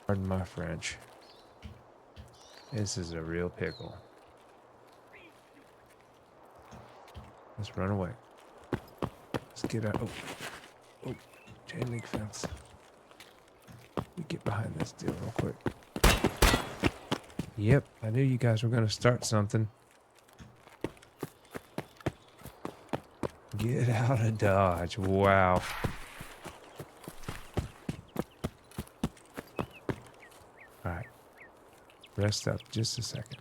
Pardon my French. This is a real pickle. Let's run away. Let's get out. Oh, oh, chain link fence. We get behind this deal real quick. Yep, I knew you guys were going to start something. Get out of Dodge. Wow. Alright. Rest up just a second.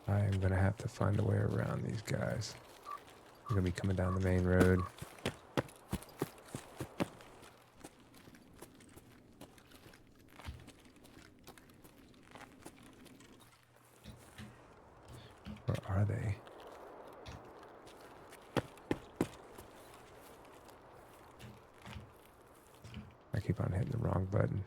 I am going to have to find a way around these guys. They're going to be coming down the main road. Where are they? I keep on hitting the wrong button.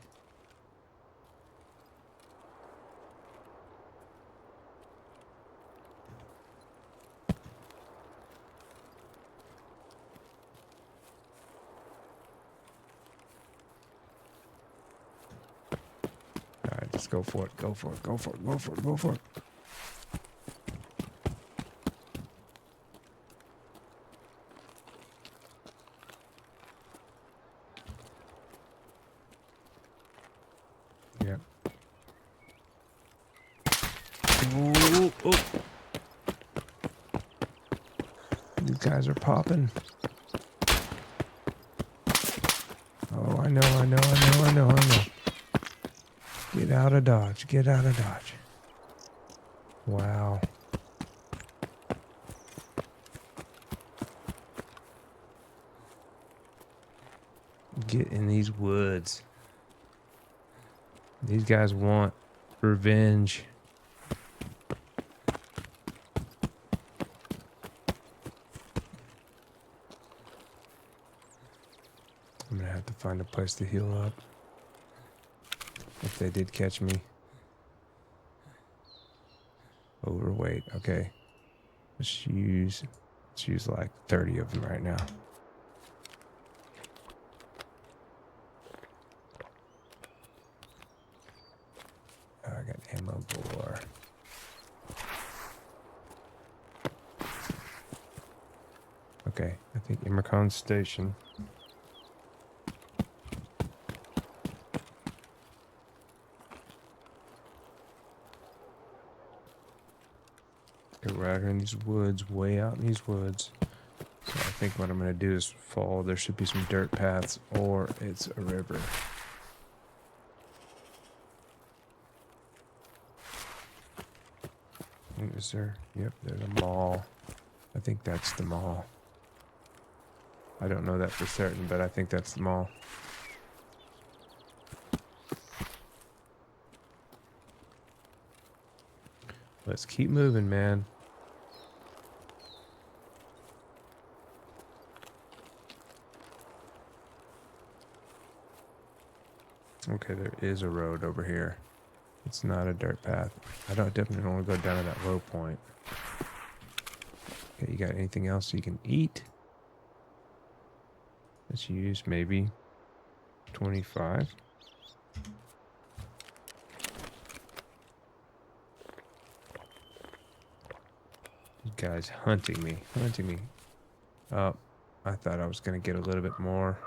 Alright, let's go for it. Go for it. Go for it. Go for it. Go for it. Yep. Ooh, ooh. These guys are popping. Oh, I know. Get out of Dodge. Get out of Dodge. Wow. Get in these woods. These guys want revenge. I'm gonna have to find a place to heal up. If they did catch me. Overweight. Okay. Let's use like 30 of them right now. Oh, I got ammo galore. Okay, I think Immercon Station. Go right in these woods, way out in these woods. So I think what I'm going to do is follow. There should be some dirt paths, or it's a river. Is there? Yep, there's a mall. I think that's the mall. I don't know that for certain, but I think that's the mall. Let's keep moving, man. Okay, there is a road over here. It's not a dirt path. I definitely don't want to go down to that low point. Okay, you got anything else you can eat? Let's use maybe 25. You guys hunting me. Oh, I thought I was going to get a little bit more.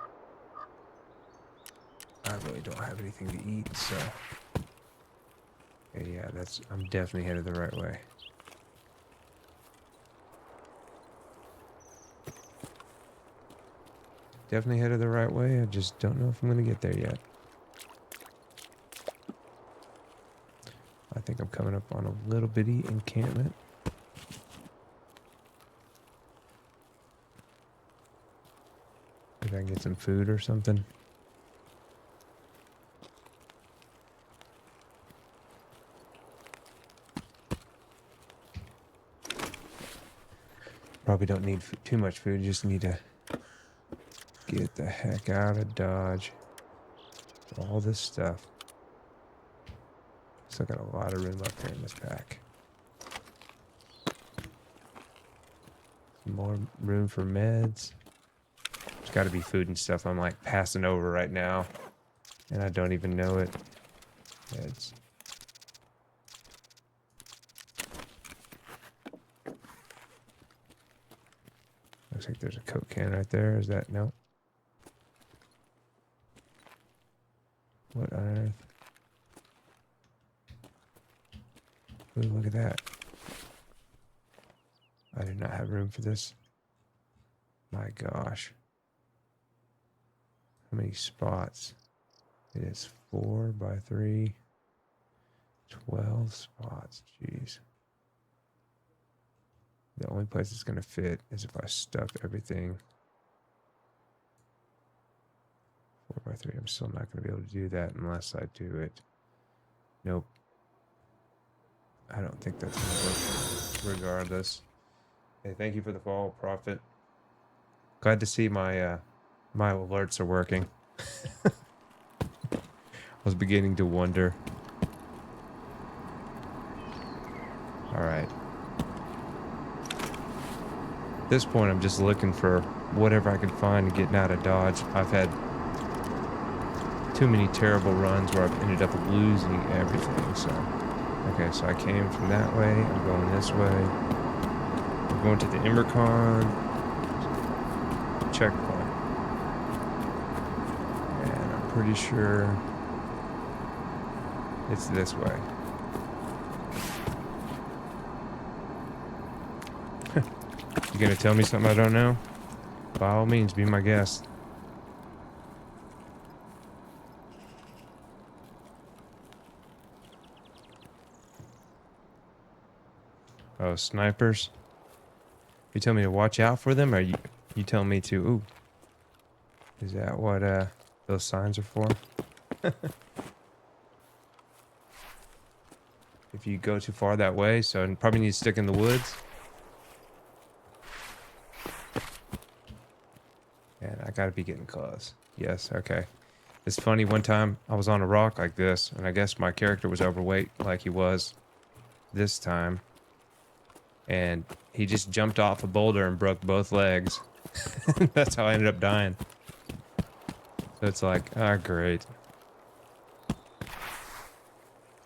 I really don't have anything to eat, so... Okay, yeah, I'm definitely headed the right way. Definitely headed the right way. I just don't know if I'm going to get there yet. I think I'm coming up on a little bitty encampment. Maybe I can get some food or something. Probably don't need too much food. Just need to get the heck out of Dodge. All this stuff. Still got a lot of room up here in this pack. Some more room for meds. There's got to be food and stuff I'm like passing over right now. And I don't even know it. It's... Looks like there's a Coke can right there. Is that... No. What on earth? Ooh, look at that. I do not have room for this. My gosh. How many spots? It is 4 by 3. 12 spots. Jeez. The only place it's going to fit is if I stuff everything. 4 by 3. I'm still not going to be able to do that unless I do it. Nope. I don't think that's going to work regardless. Hey, thank you for the follow, Prophet. Glad to see my my alerts are working. I was beginning to wonder. Alright. At this point, I'm just looking for whatever I can find and getting out of Dodge. I've had too many terrible runs where I've ended up losing everything, so... Okay, so I came from that way. I'm going this way. I'm going to the Immercon checkpoint. And I'm pretty sure it's this way. You gonna tell me something I don't know? By all means, be my guest. Oh, snipers? You tell me to watch out for them, or you tell me to... Ooh. Is that what those signs are for? If you go too far that way, so you probably need to stick in the woods. And I gotta be getting close. Yes, okay. It's funny, one time I was on a rock like this, and I guess my character was overweight like he was this time. And he just jumped off a boulder and broke both legs. That's how I ended up dying. So it's like, ah, great.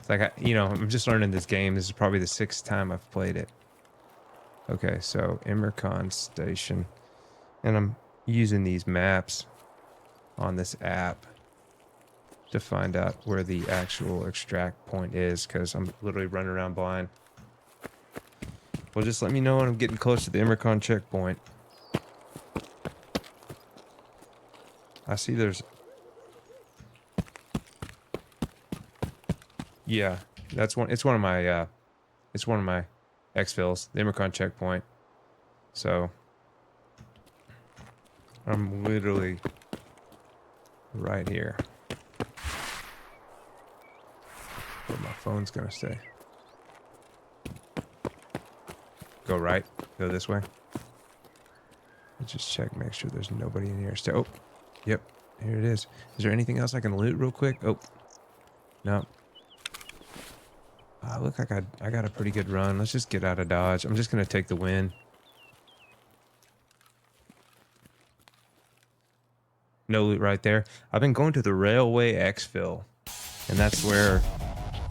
It's like, you know, I'm just learning this game. This is probably the 6th time I've played it. Okay, so Immercon Station. And I'm using these maps on this app to find out where the actual extract point is, because I'm literally running around blind. Well, just let me know when I'm getting close to the Immercon checkpoint. I see there's... Yeah, that's one. It's one of my exfils, the Immercon checkpoint. So I'm literally right here. Where my phone's gonna stay. Go right. Go this way. Let's just check, make sure there's nobody in here. Oh, yep. Here it is. Is there anything else I can loot real quick? Oh, no. Look like I got a pretty good run. Let's just get out of Dodge. I'm just gonna take the win. No loot right there. I've been going to the railway exfil, and that's where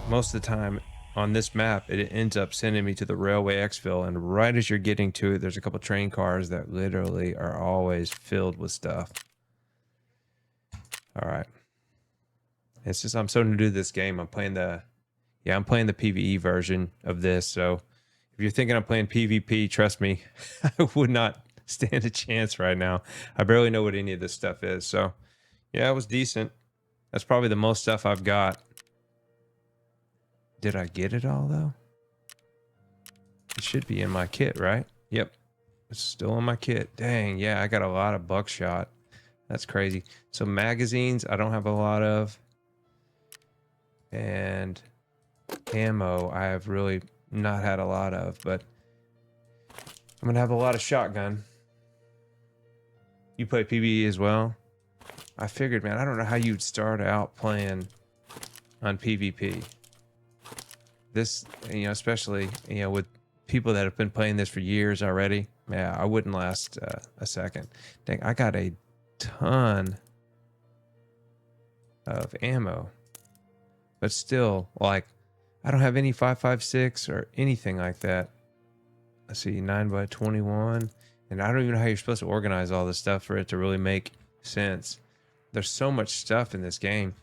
most of the time on this map it ends up sending me to the railway exfil, and right as you're getting to it, there's a couple train cars that literally are always filled with stuff. All right. It's just I'm so new to this game. I'm playing the PvE version of this, so if you're thinking I'm playing PvP, trust me, I would not stand a chance right now. I barely know what any of this stuff is, so yeah, it was decent. That's probably the most stuff I've got. Did I get it all, though? It should be in my kit, right? Yep. It's still in my kit. Dang, yeah, I got a lot of buckshot. That's crazy. So magazines, I don't have a lot of. And ammo, I have really not had a lot of, but I'm going to have a lot of shotgun. You play PvE as well? I figured, man, I don't know how you'd start out playing on PvP. This, you know, especially, you know, with people that have been playing this for years already, yeah, I wouldn't last a second. Dang, I got a ton of ammo. But still, like, I don't have any 5.56 or anything like that. Let's see, 9x21. And I don't even know how you're supposed to organize all this stuff for it to really make sense. There's so much stuff in this game.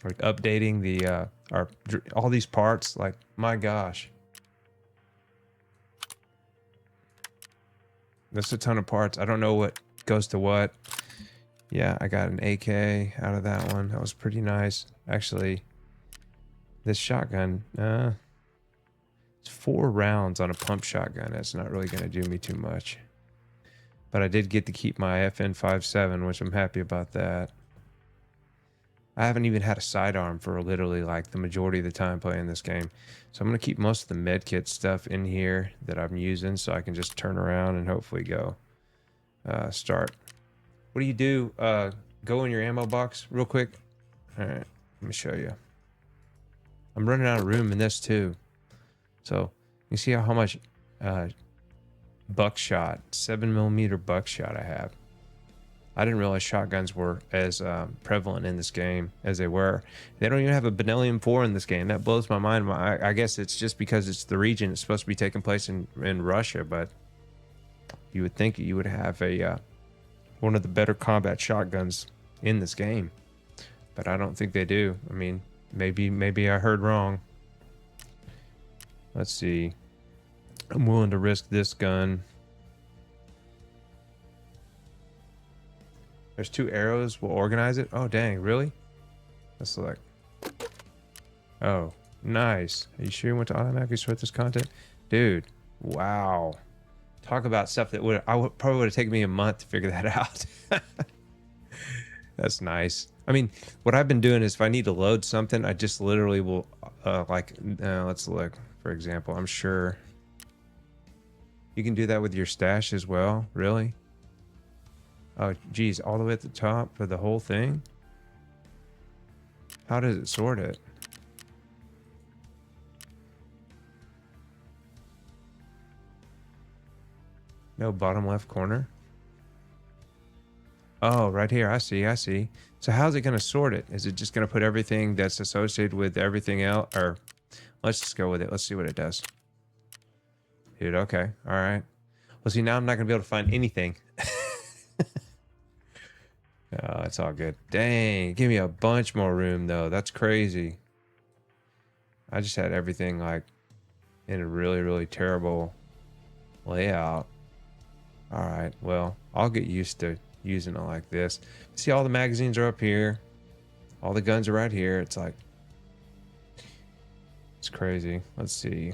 Like updating the all these parts, like, my gosh. That's a ton of parts. I don't know what goes to what. Yeah, I got an AK out of that one. That was pretty nice. Actually, this shotgun, it's 4 rounds on a pump shotgun. That's not really going to do me too much. But I did get to keep my FN57, which I'm happy about that. I haven't even had a sidearm for literally like the majority of the time playing this game. So I'm going to keep most of the medkit stuff in here that I'm using so I can just turn around and hopefully go start. What do you do? Go in your ammo box real quick. All right, let me show you. I'm running out of room in this too. So you see how much buckshot, 7mm buckshot I have. I didn't realize shotguns were as prevalent in this game as they were. They don't even have a Benellium 4 in this game. That blows my mind. I guess it's just because it's the region. It's supposed to be taking place in Russia, but you would think you would have a one of the better combat shotguns in this game. But I don't think they do. I mean, maybe I heard wrong. Let's see. I'm willing to risk this gun. There's 2 arrows. We'll organize it. Oh, dang. Really? Let's select. Oh, nice. Are you sure you want to automatically sort this content? Dude, wow. Talk about stuff that probably would have taken me a month to figure that out. That's nice. I mean, what I've been doing is if I need to load something, I just literally will, let's look. For example, I'm sure you can do that with your stash as well. Really? Oh, geez, all the way at the top for the whole thing? How does it sort it? No, bottom left corner. Oh, right here. I see. So how's it going to sort it? Is it just going to put everything that's associated with everything else? Or let's just go with it. Let's see what it does. Dude, okay. All right. Well, see, now I'm not going to be able to find anything. Oh, it's all good. Dang, give me a bunch more room, though. That's crazy. I just had everything, like, in a really, really terrible layout. All right, well, I'll get used to using it like this. See, all the magazines are up here. All the guns are right here. It's like, it's crazy. Let's see.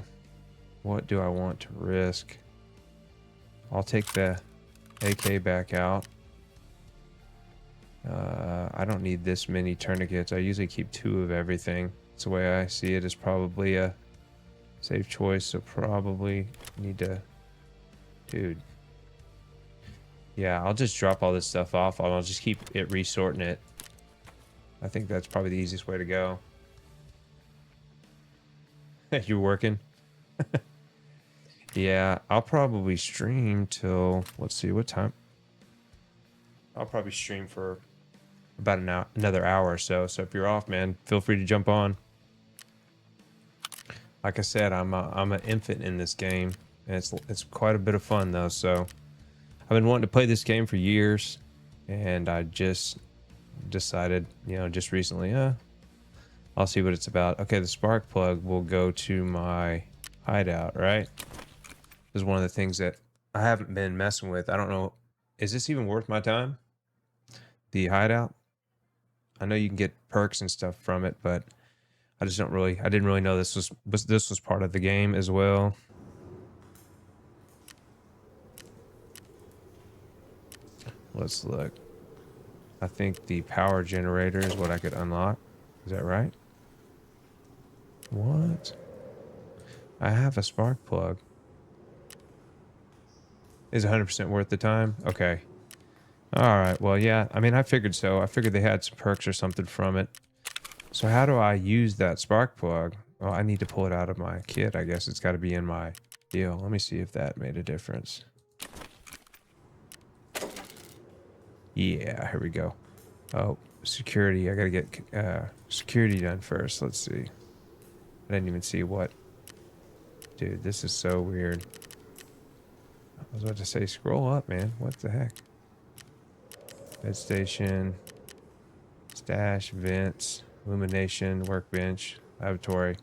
What do I want to risk? I'll take the AK back out. I don't need this many tourniquets. I usually keep 2 of everything. It's the way I see it. Is probably a safe choice. So probably need to, dude. Yeah, I'll just drop all this stuff off. I'll just keep it resorting it. I think that's probably the easiest way to go. You're working? Yeah, I'll probably stream till, let's see, what time? I'll probably stream for about another hour or so. So if you're off, man, feel free to jump on. Like I said, I'm an infant in this game, and it's quite a bit of fun though. So I've been wanting to play this game for years, and I just decided, just recently, I'll see what it's about. Okay, the spark plug will go to my hideout, right? This is one of the things that I haven't been messing with. I don't know, is this even worth my time? The hideout? I know you can get perks and stuff from it, but I didn't really know this was part of the game as well. Let's look. I think the power generator is what I could unlock. Is that right? What? I have a spark plug. Is 100% worth the time? Okay. Alright, well, yeah. I mean, I figured so. I figured they had some perks or something from it. So how do I use that spark plug? Well, I need to pull it out of my kit. I guess it's got to be in my deal. Let me see if that made a difference. Yeah, here we go. Oh, security. I gotta get security done first. Let's see. I didn't even see what. Dude, this is so weird. I was about to say, scroll up, man. What the heck? Bed station, stash, vents, illumination, workbench, laboratory,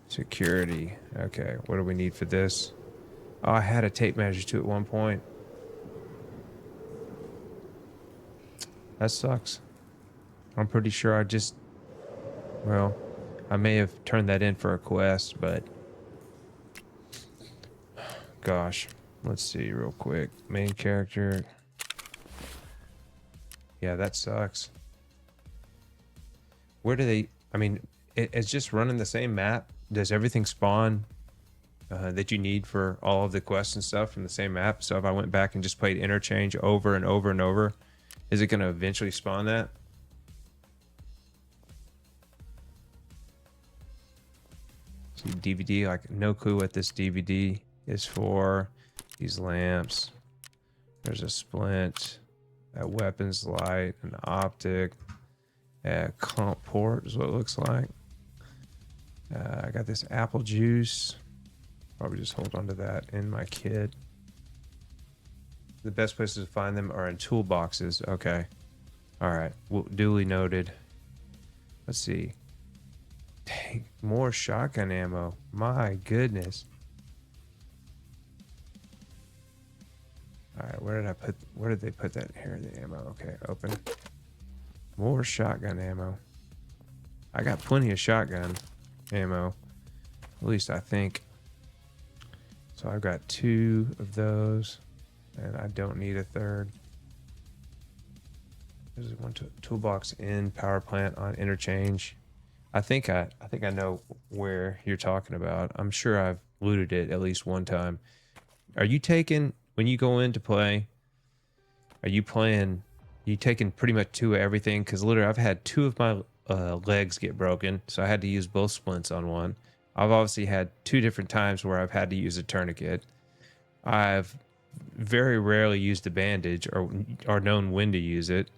security. Okay, what do we need for this? Oh, I had a tape measure too at one point. That sucks. I'm pretty sure well, I may have turned that in for a quest, but gosh, let's see real quick. Main character. Yeah, that sucks. Where do they, I mean, it's just running the same map. Does everything spawn that you need for all of the quests and stuff from the same map? So if I went back and just played Interchange over and over and over, is it going to eventually spawn that? See, DVD, like no clue what this DVD is for. These lamps. There's a splint, a weapons light, an optic, a comp port is what it looks like. I got this apple juice. Probably just hold on to that in my kit. The best places to find them are in toolboxes. Okay. All right. Well, duly noted. Let's see. Dang, more shotgun ammo. My goodness. All right, where did they put that here? The ammo. Okay, open. More shotgun ammo. I got plenty of shotgun ammo. At least I think. So I've got 2 of those, and I don't need a third. There's one toolbox in power plant on interchange. I think I know where you're talking about. I'm sure I've looted it at least one time. Are you taking, when you go in to play, are you taking pretty much 2 of everything? Because literally I've had 2 of my legs get broken, so I had to use both splints on one. I've obviously had 2 different times where I've had to use a tourniquet. I've very rarely used a bandage or known when to use it.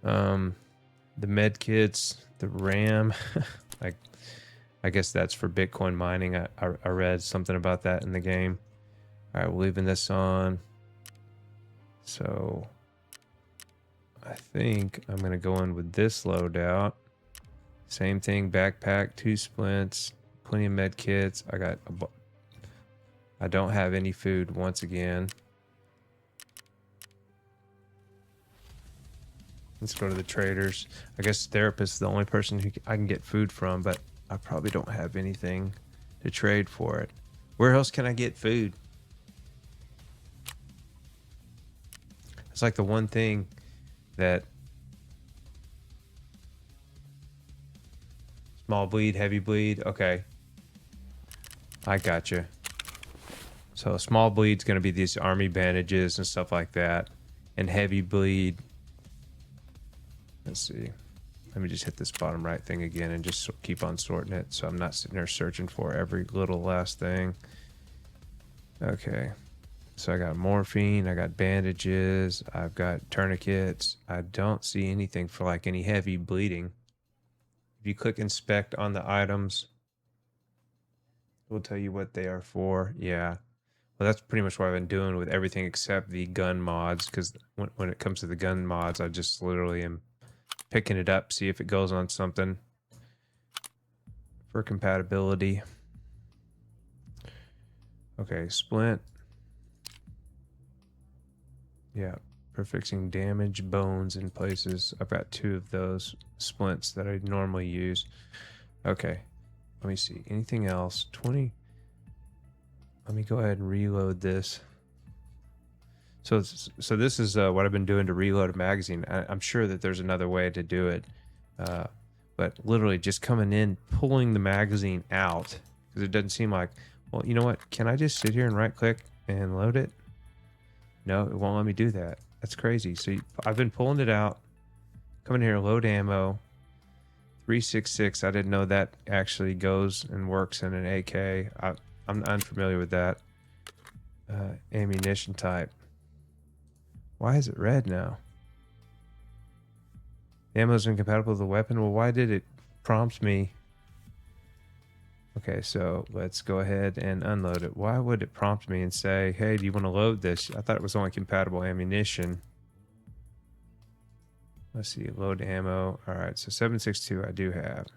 The med kits, the RAM, like I guess that's for Bitcoin mining. I read something about that in the game. All right, we're leaving this on. So I think I'm gonna go in with this loadout. Same thing, backpack, 2 splints, plenty of med kits. I don't have any food once again. Let's go to the traders. I guess therapist is the only person who I can get food from, but I probably don't have anything to trade for it. Where else can I get food? It's like the one thing that small bleed, heavy bleed. Okay. I got you. So small bleed's going to be these army bandages and stuff like that. And heavy bleed. Let's see. Let me just hit this bottom right thing again and just keep on sorting it so I'm not sitting there searching for every little last thing. Okay. So I got morphine, I got bandages, I've got tourniquets. I don't see anything for like any heavy bleeding. If you click inspect on the items, it will tell you what they are for. Yeah. Well, that's pretty much what I've been doing with everything except the gun mods, because when it comes to the gun mods, I just literally am picking it up, see if it goes on something for compatibility. Okay, splint. Yeah, for fixing damage, bones in places. I've got 2 of those splints that I normally use. Okay, let me see. Anything else? 20. Let me go ahead and reload this. So this is what I've been doing to reload a magazine. I'm sure that there's another way to do it. But literally just coming in, pulling the magazine out, because it doesn't seem like, well, you know what? Can I just sit here and right click and load it? No, it won't let me do that. That's crazy. So I've been pulling it out, coming here, load ammo, 366. I didn't know that actually goes and works in an AK. I'm unfamiliar with that. Ammunition type. Why is it red now? The ammo is incompatible with the weapon. Well, why did it prompt me? Okay, so let's go ahead and unload it. Why would it prompt me and say, hey, do you want to load this? I thought it was only compatible ammunition. Let's see, load ammo. All right, so 7.62 I do have.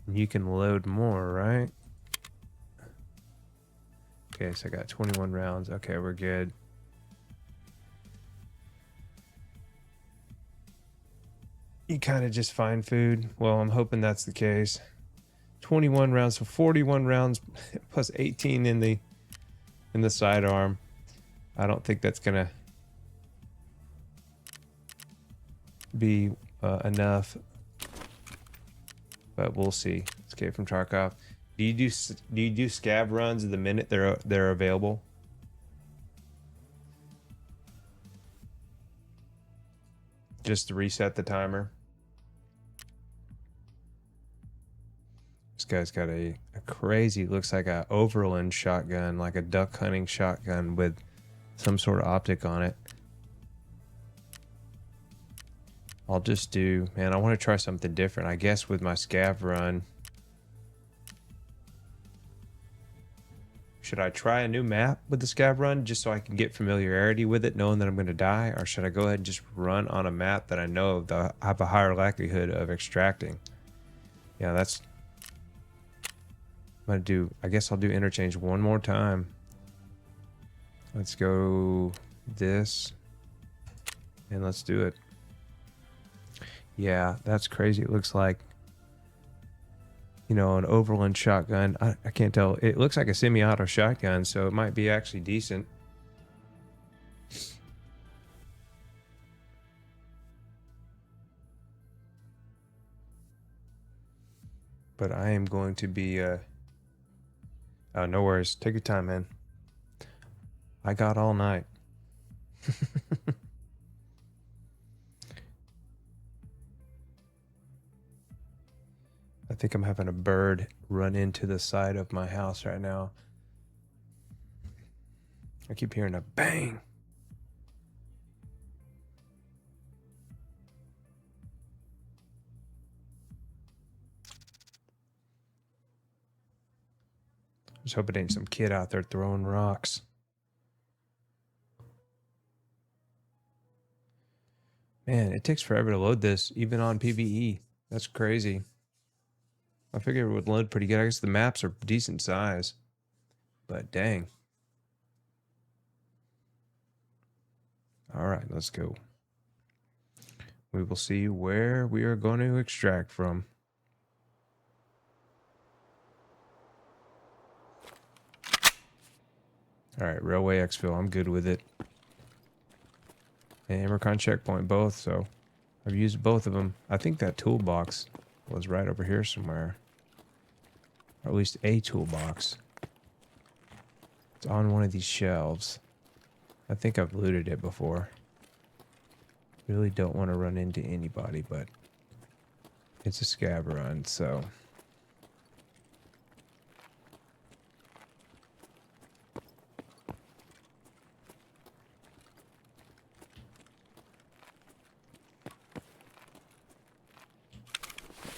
You can load more, right? Okay, so I got 21 rounds. Okay, we're good. You kind of just find food. Well, I'm hoping that's the case. 21 rounds, so 41 rounds plus 18 in the sidearm. I don't think that's gonna be enough, but we'll see. Escape from Tarkov. Do you do scav runs the minute they're available? Just to reset the timer. This guy's got a crazy, looks like a Overland shotgun, like a duck hunting shotgun with some sort of optic on it. I'll just do, man, I want to try something different. I guess with my scav run. Should I try a new map with the scav run just so I can get familiarity with it, knowing that I'm going to die? Or should I go ahead and just run on a map that I know I have a higher likelihood of extracting? Yeah, that's... I'm going to do... I guess I'll do interchange one more time. Let's go this. And let's do it. Yeah, that's crazy. It looks like, you know, an Overland shotgun. I can't tell. It looks like a semi-auto shotgun, so it might be actually decent. But I am going to be... oh, no worries. Take your time, man. I got all night. I think I'm having a bird run into the side of my house right now. I keep hearing a bang. I just hope it ain't some kid out there throwing rocks. Man, it takes forever to load this, even on PvE. That's crazy. I figured it would load pretty good. I guess the maps are decent size. But dang. Alright, let's go. We will see where we are going to extract from. Alright, Railway Exfil. I'm good with it. And Amercon Checkpoint, both, so I've used both of them. I think that toolbox was right over here somewhere. Or at least a toolbox. It's on one of these shelves. I think I've looted it before. Really don't want to run into anybody, but it's a scav run, so...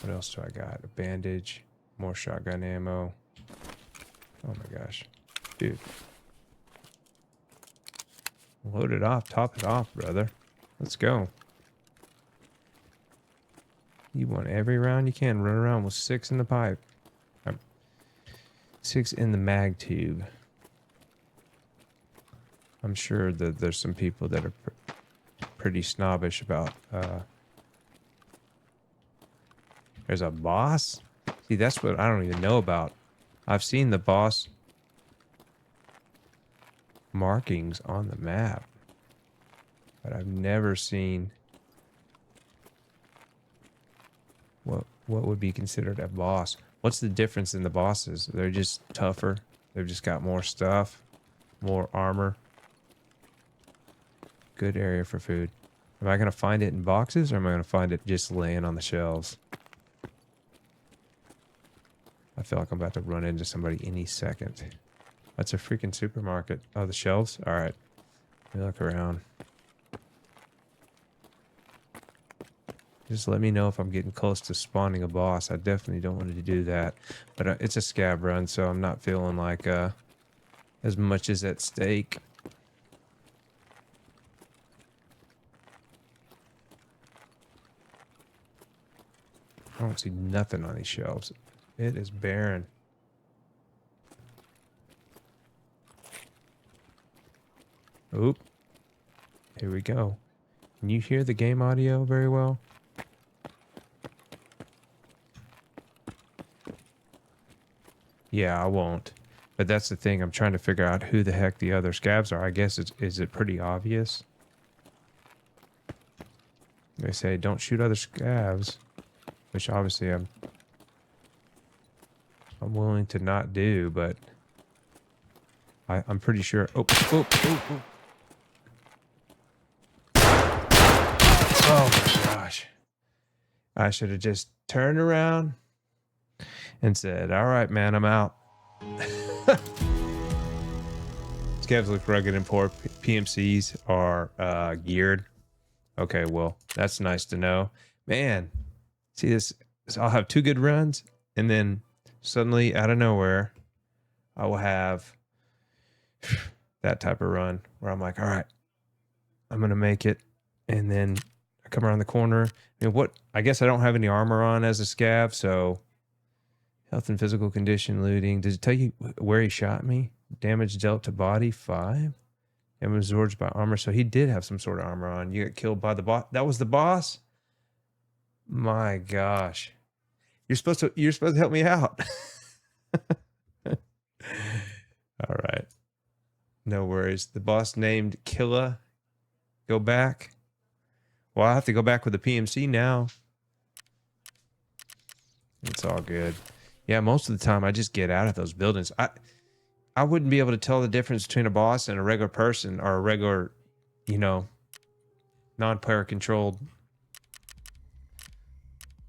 What else do I got? A bandage, more shotgun ammo. Oh my gosh. Dude. Load it off, top it off, brother. Let's go. You want every round you can. Run around with 6 in the pipe. 6 in the mag tube. I'm sure that there's some people that are pretty snobbish about... There's a boss? See, that's what I don't even know about. I've seen the boss markings on the map, but I've never seen what would be considered a boss. What's the difference in the bosses? They're just tougher. They've just got more stuff, more armor. Good area for food. Am I going to find it in boxes, or am I going to find it just laying on the shelves? I feel like I'm about to run into somebody any second. That's a freaking supermarket. Oh, the shelves? All right. Let me look around. Just let me know if I'm getting close to spawning a boss. I definitely don't want to do that. But it's a scab run, so I'm not feeling like as much is at stake. I don't see nothing on these shelves. It is barren. Oop. Here we go. Can you hear the game audio very well? Yeah, I won't. But that's the thing. I'm trying to figure out who the heck the other scabs are. I guess is it pretty obvious? They say don't shoot other scabs, which obviously I'm willing to not do, but I'm pretty sure. Oh, oh, oh, oh. Oh my gosh. I should have just turned around and said, all right, man, I'm out. Scavs look rugged and poor. PMCs are geared. Okay, well, that's nice to know. Man, see this? So I'll have 2 good runs, and then suddenly, out of nowhere, I will have that type of run where I'm like, all right, I'm going to make it. And then I come around the corner. I guess I don't have any armor on as a scav, so health and physical condition looting. Does it tell you where he shot me? Damage dealt to body 5. And was absorbed by armor. So he did have some sort of armor on. You got killed by the boss. That was the boss? My gosh. You're supposed to help me out. All right. No worries. The boss named Killa. Go back. Well, I have to go back with the PMC now. It's all good. Yeah, most of the time I just get out of those buildings. I wouldn't be able to tell the difference between a boss and a regular person or a regular, non-player controlled.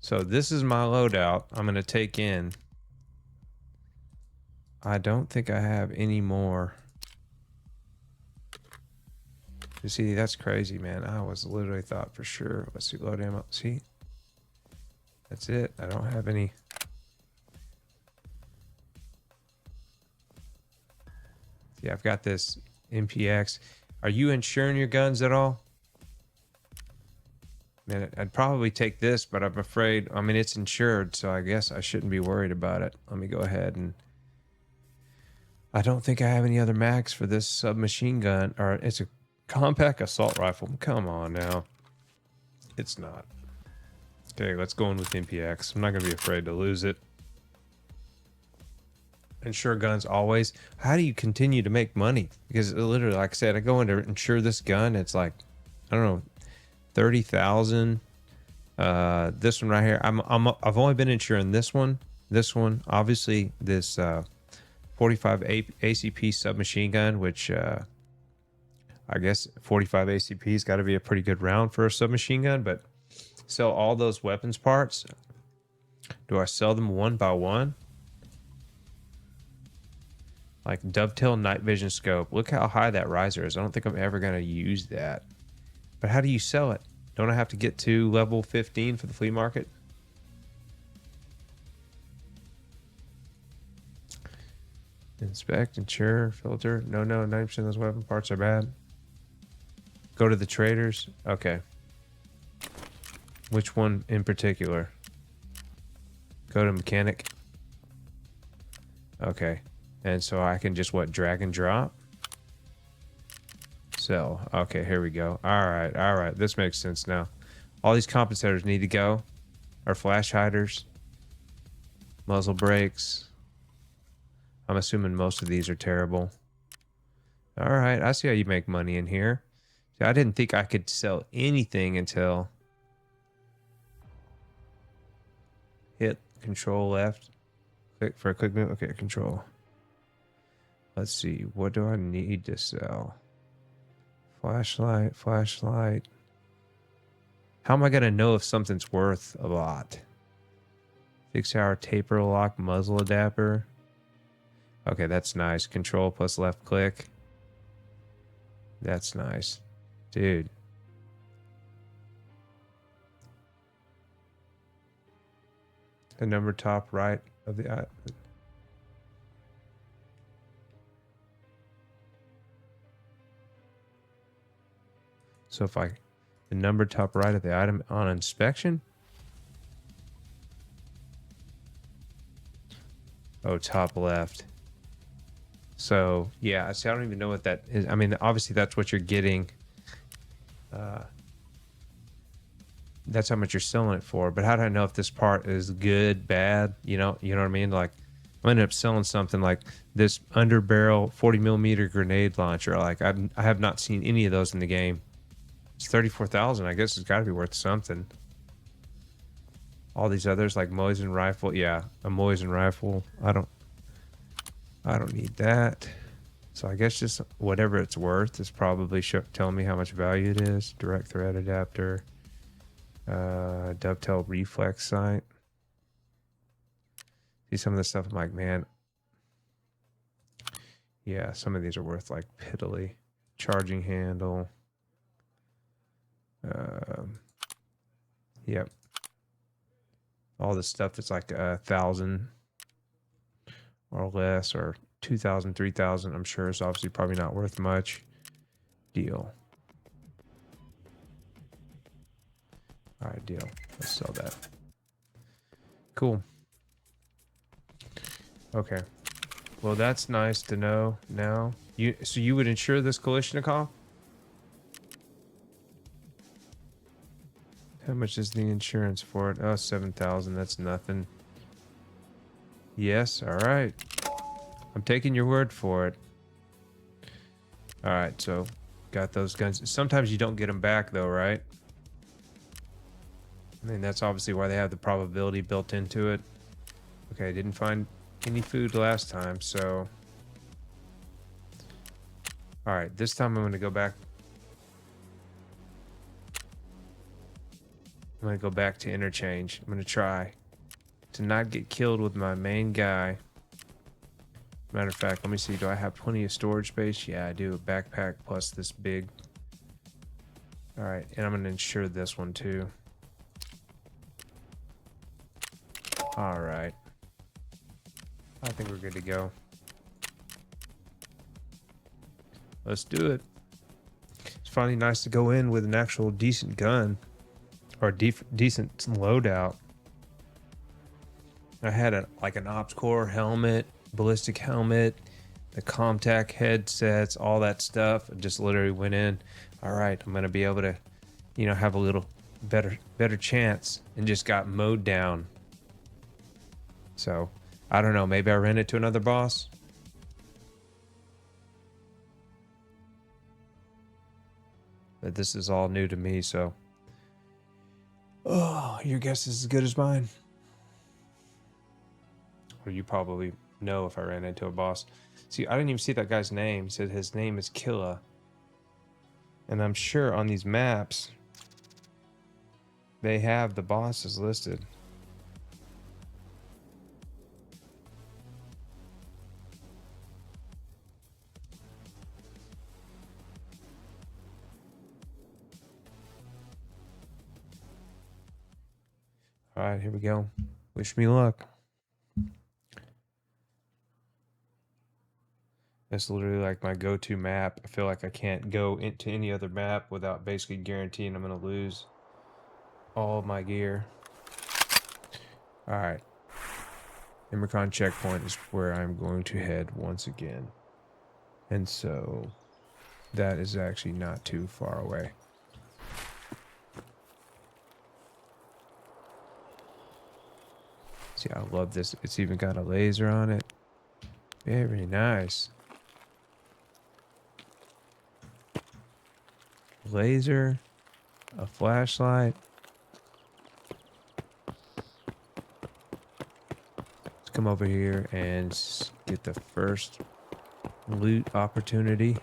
So this is my loadout I'm going to take in. I don't think I have any more. You see, that's crazy, man. I was literally thought for sure. Let's see, load ammo. See? That's it. I don't have any. Yeah, I've got this MPX. Are you insuring your guns at all? Man, I'd probably take this, but I'm afraid, it's insured, so I guess I shouldn't be worried about it. Let me go ahead and... I don't think I have any other mags for this submachine gun, or it's a compact assault rifle. Come on now. It's not. Okay, let's go in with MPX. I'm not going to be afraid to lose it. Insure guns always. How do you continue to make money? Because literally, like I said, I go in to insure this gun. It's like, I don't know, 30,000. This one right here. I've only been insuring this one. This one, obviously, this 45 ACP submachine gun, which I guess 45 ACP's got to be a pretty good round for a submachine gun. But sell all those weapons parts. Do I sell them one by one? Like dovetail night vision scope. Look how high that riser is. I don't think I'm ever going to use that. But how do you sell it? Don't I have to get to level 15 for the flea market? Inspect, insure, filter. No, 90% of those weapon parts are bad. Go to the traders. Okay. Which one in particular? Go to mechanic. Okay. And so I can just, drag and drop? Sell. Okay, here we go. All right. This makes sense now. All these compensators need to go. Or flash hiders. Muzzle brakes. I'm assuming most of these are terrible. All right, I see how you make money in here. See, I didn't think I could sell anything until... Hit control left. Click for a quick move. Okay, control. Let's see. What do I need to sell? Flashlight. How am I going to know if something's worth a lot? Fixed hour taper lock muzzle adapter. Okay, that's nice. Control plus left click. That's nice. Dude. The number top right of the... So if I... The number top right of the item on inspection? Oh, top left. So, yeah, see, I don't even know what that is. I mean, obviously that's what you're getting. That's how much you're selling it for. But how do I know if this part is good, bad? You know what I mean? Like, I ended up selling something like this underbarrel 40 millimeter grenade launcher. Like, I have not seen any of those in the game. It's 34,000. I guess it's got to be worth something. All these others like Mosin rifle. Yeah, a Mosin rifle. I don't need that. So I guess just whatever it's worth is probably telling me how much value it is. Direct thread adapter. Dovetail reflex sight. See some of this stuff, I'm like, man. Yeah, some of these are worth like piddly. Charging handle. Yep. All this stuff that's like 1,000 or less, or 2,000, 3,000. I'm sure it's obviously probably not worth much. Deal. All right, deal. Let's sell that. Cool. Okay. Well, that's nice to know now. So you would insure this Kalashnikov? How much is the insurance for it? Oh, 7,000. That's nothing. Yes. All right. I'm taking your word for it. All right. So got those guns. Sometimes you don't get them back though, right? I mean, that's obviously why they have the probability built into it. Okay. Didn't find any food last time. So. All right. This time I'm going to go back. I'm going to go back to interchange. I'm going to try to not get killed with my main guy. Matter of fact, let me see. Do I have plenty of storage space? Yeah, I do. A backpack plus this big. All right. And I'm going to insure this one too. All right. I think we're good to go. Let's do it. It's finally nice to go in with an actual decent gun. Or decent loadout. I had like an ops core helmet, ballistic helmet, the Comtac headsets, all that stuff. I just literally went in. All right, I'm gonna be able to, have a little better chance, and just got mowed down. So I don't know. Maybe I ran into another boss. But this is all new to me, so. Oh, your guess is as good as mine. Or you probably know if I ran into a boss. See, I didn't even see that guy's name. He said his name is Killa. And I'm sure on these maps, they have the bosses listed. All right, here we go. Wish me luck. That's literally like my go-to map. I feel like I can't go into any other map without basically guaranteeing I'm going to lose all of my gear. All right. Immercon checkpoint is where I'm going to head once again. And so that is actually not too far away. See, I love this. It's even got a laser on it. Very nice. Laser, a flashlight. Let's come over here and get the first loot opportunity.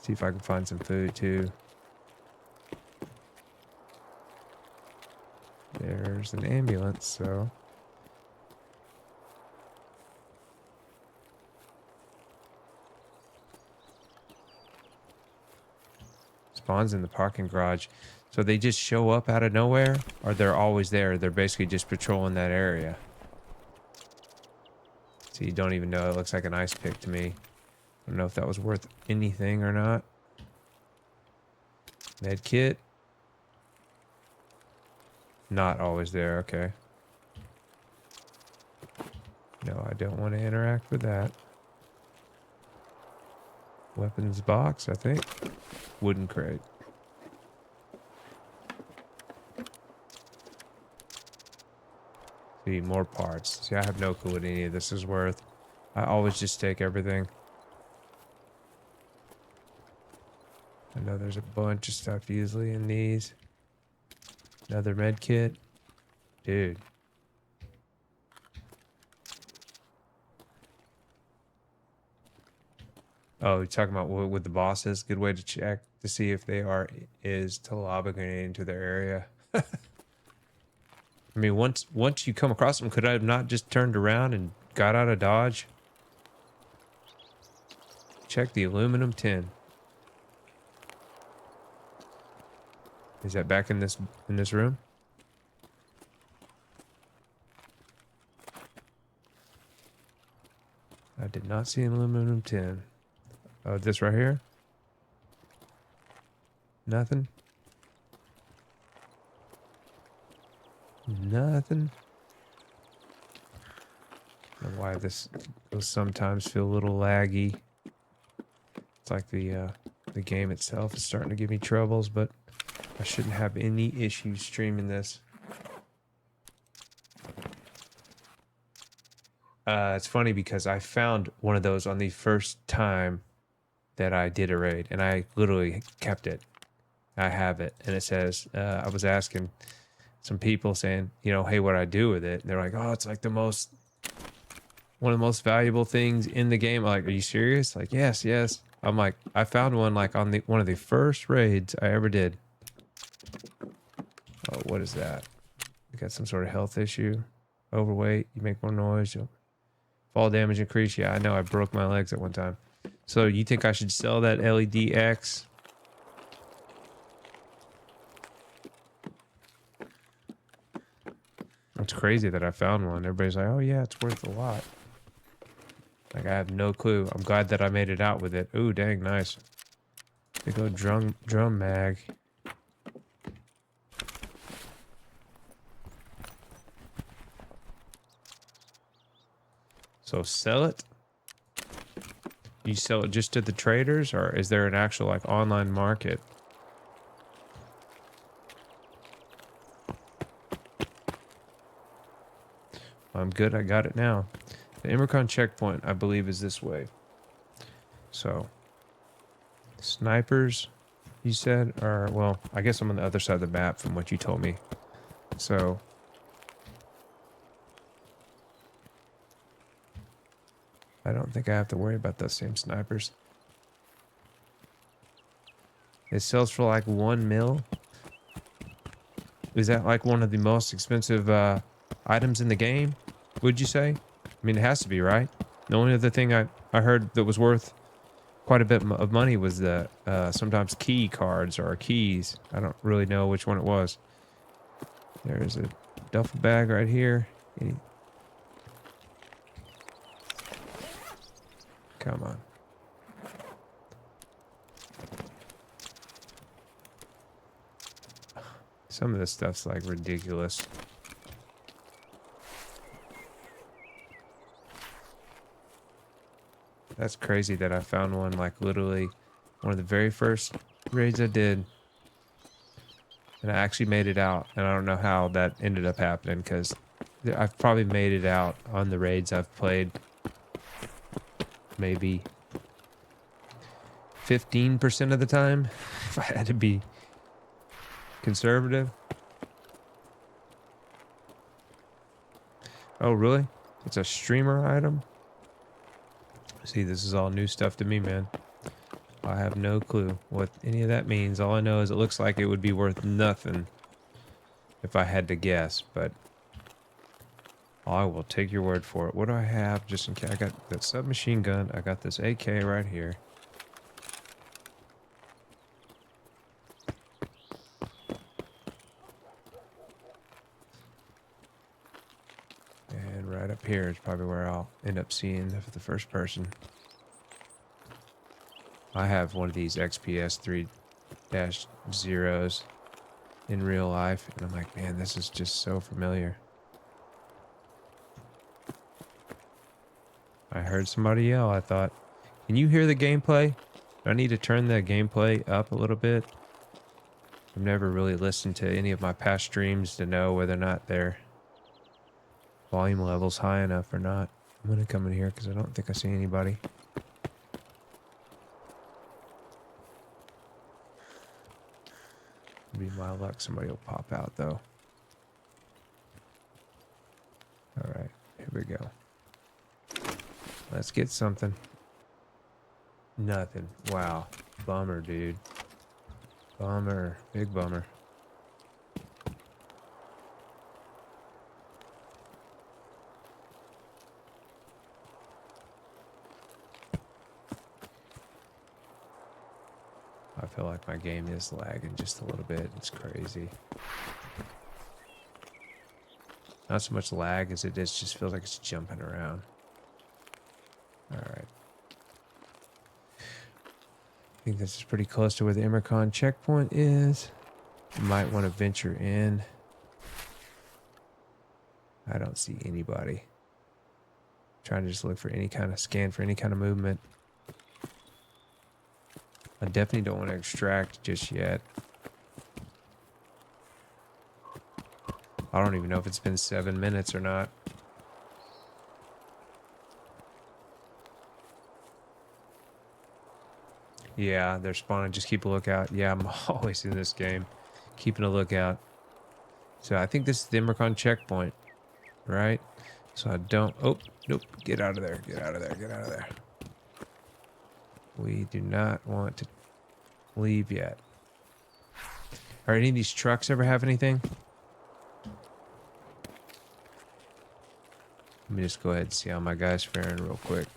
See if I can find some food too. There's an ambulance, so. spawns in the parking garage. So they just show up out of nowhere, or they're always there? They're basically just patrolling that area. So you don't even know. It looks like an ice pick to me. I don't know if that was worth anything or not. Med kit. Not always there. Okay. No, I don't want to interact with that. Weapons box, I think. Wooden crate. See, more parts. See, I have no clue what any of this is worth. I always just take everything. I know there's a bunch of stuff usually in these. Another med kit. Dude. Oh, you're talking about what with the bosses? Good way to check to see if they is to lob a grenade into their area. I mean, once you come across them, could I have not just turned around and got out of dodge? Check the aluminum tin. Is that back in this room? I did not see an aluminum tin. Oh, this right here? Nothing? Nothing? I don't know why this will sometimes feel a little laggy. It's like the game itself is starting to give me troubles, but I shouldn't have any issues streaming this. It's funny because I found one of those on the first time that I did a raid, and I literally kept it. I have it, and it says, I was asking some people saying, you know, hey, what I do with it? And they're like, oh, it's like one of the most valuable things in the game. I'm like, are you serious? Like, yes. I'm like, I found one like on one of the first raids I ever did. Oh, what is that? You got some sort of health issue? Overweight, you make more noise, you'll fall damage increase. Yeah, I know, I broke my legs at one time. So you think I should sell that LED X? It's crazy that I found one. Everybody's like, oh yeah, it's worth a lot. Like, I have no clue. I'm glad that I made it out with it. Ooh, dang, nice. Big old drum mag. So sell it? You sell it just to the traders, or is there an actual like online market? I'm good, I got it now. The Immercon checkpoint, I believe, is this way. So, snipers, you said, or, well, I guess I'm on the other side of the map from what you told me. So, I don't think I have to worry about those same snipers. It sells for like 1 mil. Is that like one of the most expensive items in the game, would you say? I mean, it has to be, right? The only other thing I heard that was worth quite a bit of money was the sometimes key cards or keys. I don't really know which one it was. There's a duffel bag right here. Come on. Some of this stuff's like ridiculous. That's crazy that I found one like literally one of the very first raids I did. And I actually made it out. And I don't know how that ended up happening because I've probably made it out on the raids I've played. Maybe 15% of the time, if I had to be conservative. Oh, really? It's a streamer item? See, this is all new stuff to me, man. I have no clue what any of that means. All I know is it looks like it would be worth nothing if I had to guess, but I will take your word for it. What do I have just in case? I got that submachine gun. I got this AK right here. up here is probably where I'll end up seeing the first person. I have one of these XPS 3-0s in real life, and I'm like, man, this is just so familiar. I heard somebody yell. I thought, can you hear the gameplay? Do I need to turn the gameplay up a little bit? I've never really listened to any of my past streams to know whether or not their volume level's high enough or not. I'm gonna come in here because I don't think I see anybody. Be my luck, somebody will pop out though. Alright, here we go. Let's get something. Nothing. Wow. Bummer, dude. Bummer. Big bummer. I feel like my game is lagging just a little bit. It's crazy. Not so much lag as it is just feels like it's jumping around. Alright. I think this is pretty close to where the Emercon checkpoint is. You might want to venture in. I don't see anybody. Trying to just look for any kind of scan for any kind of movement. I definitely don't want to extract just yet. I don't even know if it's been 7 minutes or not. Yeah, they're spawning. Just keep a lookout. Yeah, I'm always in this game. Keeping a lookout. So I think this is the Emercon checkpoint. Right? So I don't... Oh, nope. Get out of there. Get out of there. Get out of there. We do not want to leave yet. Are any of these trucks ever have anything? Let me just go ahead and see how my guy's faring real quick.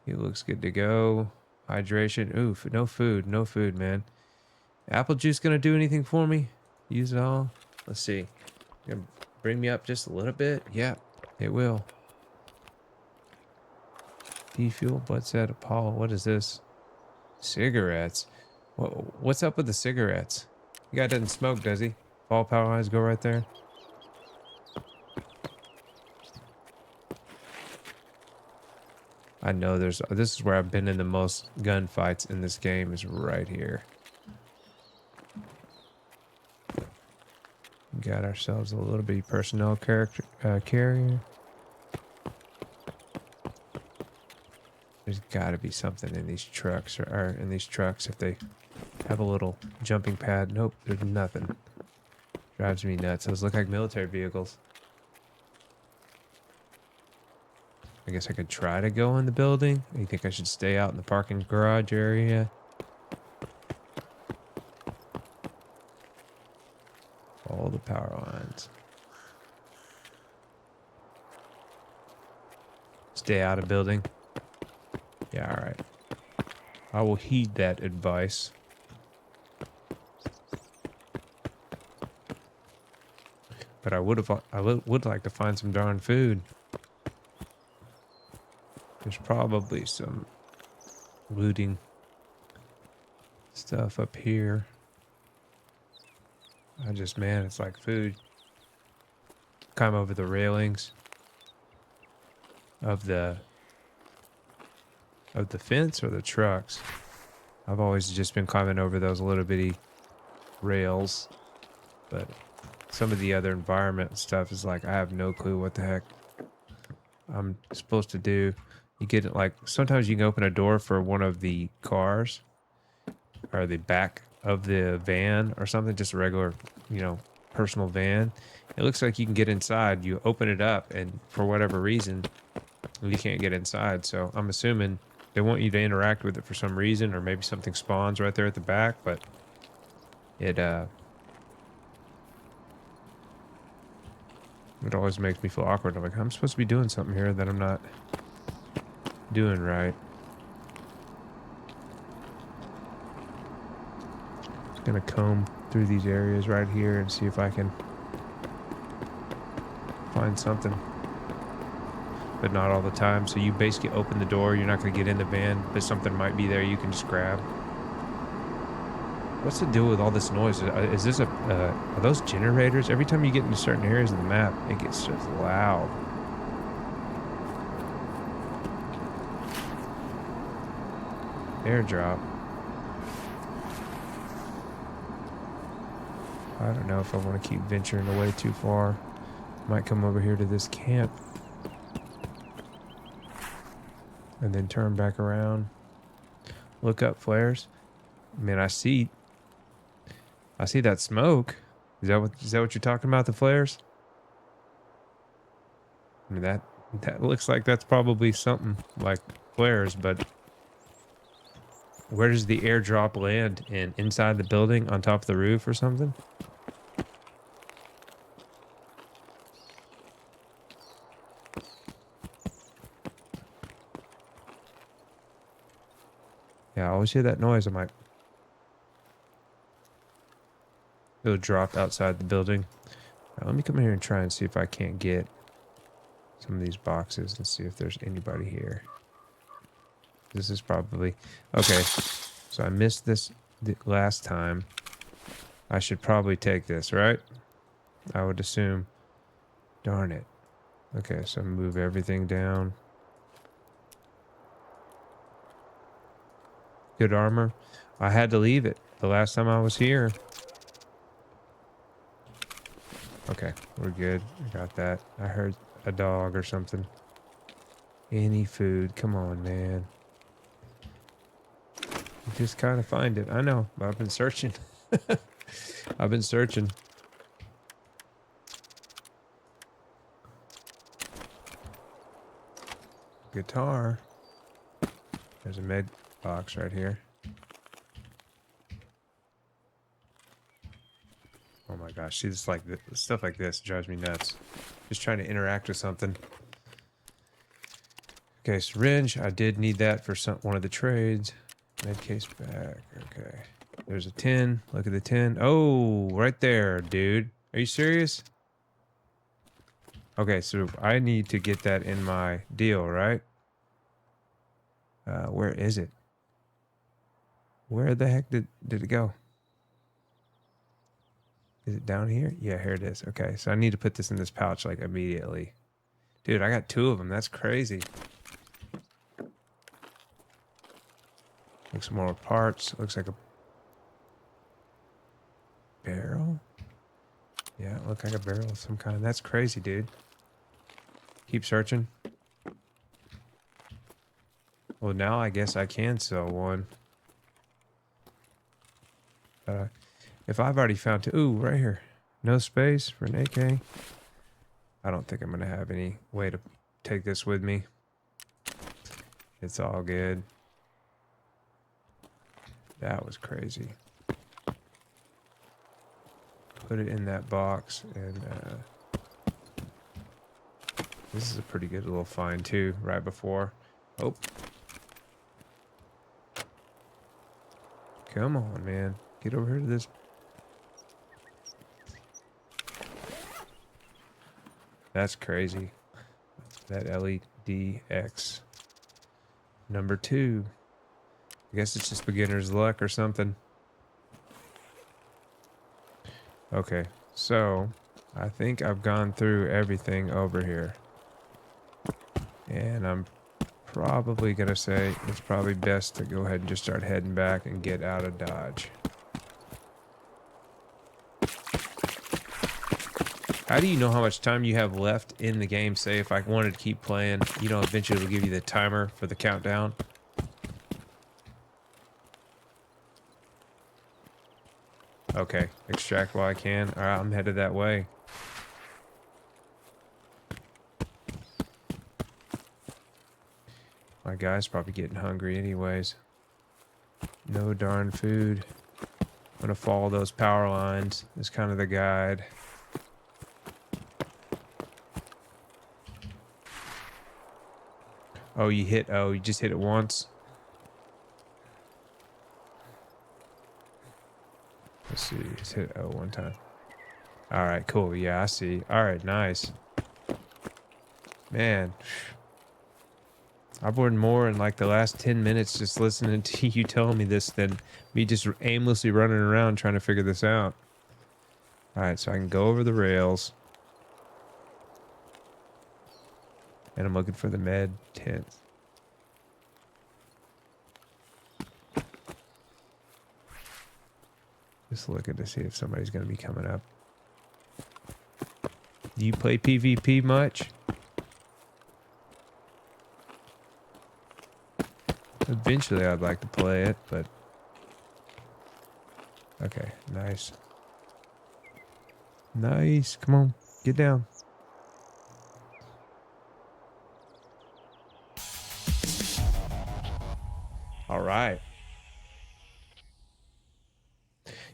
He looks good to go. Hydration. Ooh, no food. No food, man. Apple juice gonna do anything for me? Use it all? Let's see. Gonna bring me up just a little bit? Yeah, it will. Defuel, what's that? Apollo, what is this? Cigarettes. What's up with the cigarettes? The guy doesn't smoke, does he? All power lines go right there. I know this is where I've been in the most gunfights in this game, is right here. Got ourselves a little bitty personnel carrier. There's got to be something in these trucks, or in these trucks if they have a little jumping pad. Nope, there's nothing. Drives me nuts. Those look like military vehicles. I guess I could try to go in the building. You think I should stay out in the parking garage area? All the power lines. Stay out of building. Yeah, all right. I will heed that advice. But I would like to find some darn food. There's probably some looting stuff up here. Man, it's like food. Climb over the railings of the fence or the trucks. I've always just been climbing over those little bitty rails, but some of the other environment stuff is like I have no clue what the heck I'm supposed to do. You get it, like sometimes you can open a door for one of the cars or the back of the van or something, just a regular, personal van. It looks like you can get inside. You open it up, and for whatever reason, you can't get inside. So I'm assuming they want you to interact with it for some reason, or maybe something spawns right there at the back. But it always makes me feel awkward. I'm like, I'm supposed to be doing something here that I'm not doing right. Just gonna comb through these areas right here and see if I can find something. but not all the time. So you basically open the door. You're not going to get in the van, but something might be there you can just grab. What's the deal with all this noise? Is this are those generators? Every time you get into certain areas of the map, it gets just loud. Airdrop. I don't know if I want to keep venturing away too far. Might come over here to this camp. And then turn back around. Look up flares. I mean, I see that smoke. Is that what you're talking about, the flares? I mean, that looks like that's probably something like flares, but where does the airdrop land? Inside the building, on top of the roof or something? Yeah, I always hear that noise. It'll drop outside the building. Now, let me come here and try and see if I can't get some of these boxes and see if there's anybody here. This is probably... Okay, so I missed this the last time. I should probably take this, right? I would assume. Darn it. Okay, so move everything down. Good armor. I had to leave it the last time I was here. Okay, we're good. I got that. I heard a dog or something. Any food. Come on, man. Just kind of find it. I know, but I've been searching. I've been searching. Guitar. There's a med box right here. Oh my gosh, see, this stuff like this drives me nuts. Just trying to interact with something. Okay, syringe. I did need that for one of the trades. Med case back. Okay. There's a 10. Look at the 10. Oh, right there, dude. Are you serious? Okay, so I need to get that in my deal, right? Where is it? Where the heck did it go? Is it down here? Yeah, here it is. Okay, so I need to put this in this pouch like immediately. Dude, I got 2 of them. That's crazy. Looks more parts. Looks like a barrel. Yeah, it looks like a barrel of some kind. That's crazy, dude. Keep searching. Well, now I guess I can sell one. If I've already found 2... Ooh, right here. No space for an AK. I don't think I'm going to have any way to take this with me. It's all good. That was crazy. Put it in that box, and this is a pretty good little find too, right before. Oh. Come on, man. Get over here to this. That's crazy. That LEDX. Number 2. I guess it's just beginner's luck or something. Okay, so I think I've gone through everything over here. And I'm probably going to say it's probably best to go ahead and just start heading back and get out of Dodge. How do you know how much time you have left in the game? Say if I wanted to keep playing, you know, eventually it'll give you the timer for the countdown. Okay, extract while I can. All right, I'm headed that way. My guy's probably getting hungry anyways. No darn food. I'm gonna follow those power lines. Is kind of the guide. Oh, you just hit it once. Let's see, just hit O one time. All right, cool. Yeah, I see. All right, nice. Man, I've learned more in like the last 10 minutes just listening to you telling me this than me just aimlessly running around trying to figure this out. All right, so I can go over the rails. And I'm looking for the med tent. Just looking to see if somebody's going to be coming up. Do you play PvP much? Eventually I'd like to play it, but... Okay, nice. Nice, come on, get down. All right.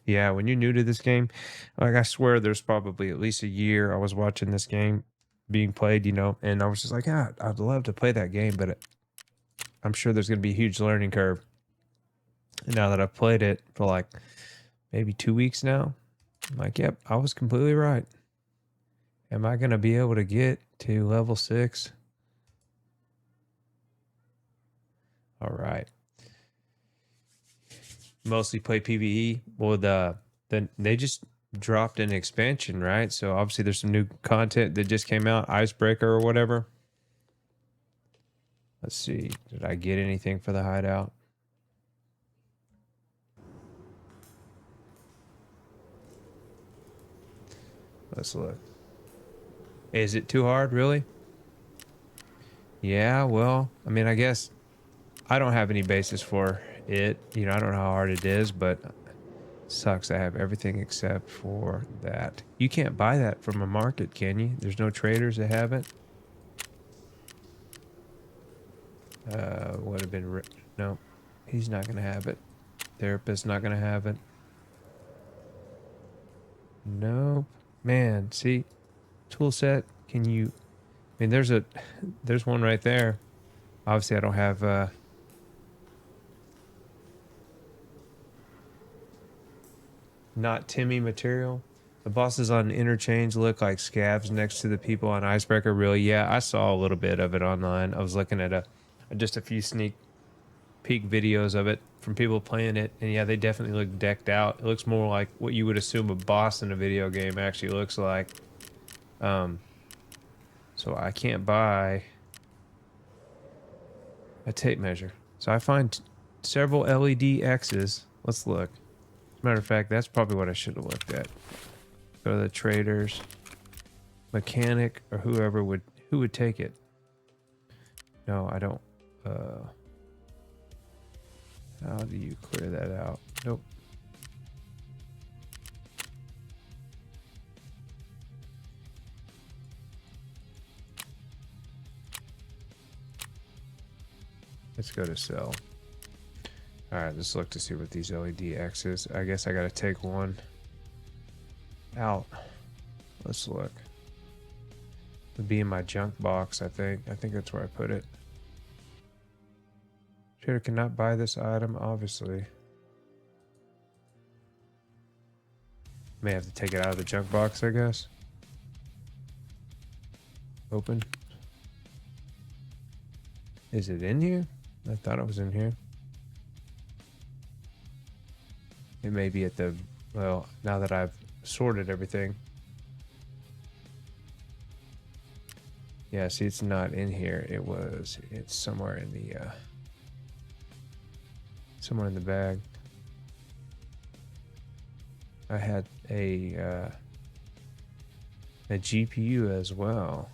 Yeah, when you're new to this game, like I swear there's probably at least a year I was watching this game being played, you know, and I was just like, yeah, I'd love to play that game, but I'm sure there's going to be a huge learning curve. And now that I've played it for like maybe 2 weeks now, I'm like, yep, I was completely right. Am I going to be able to get to level 6? All right. Mostly play PvE. Well, then they just dropped an expansion, right? So obviously there's some new content that just came out, Icebreaker or whatever. Let's see. Did I get anything for the hideout? Let's look. Is it too hard, really? Yeah, well, I mean, I guess I don't have any basis for it. You know, I don't know how hard it is, but sucks. I have everything except for that. You can't buy that from a market, can you? There's no traders that have it. Would have been no. He's not gonna have it. Therapist's not gonna have it. Nope. Man, see, tool set. Can you? I mean, there's one right there. Obviously, I don't have. Not Timmy material. The bosses on Interchange look like scabs next to the people on Icebreaker. Really? Yeah, I saw a little bit of it online. I was looking at just a few sneak peek videos of it from people playing it, and yeah, they definitely look decked out. It looks more like what you would assume a boss in a video game actually looks like. So I can't buy a tape measure. So I find several LED X's. Let's look. As a matter of fact, that's probably what I should have looked at. Go to the traders, mechanic, or who would take it. No, I don't. How do you clear that out? Nope. Let's go to sell. All right, let's look to see what these LED X is. I guess I got to take one out. Let's look. It'd be in my junk box, I think. I think that's where I put it. Trader cannot buy this item, obviously. May have to take it out of the junk box, I guess. Open. Is it in here? I thought it was in here. It may be at the... Well, now that I've sorted everything. Yeah, see, it's not in here. It's somewhere in the... somewhere in the bag. I had a GPU as well.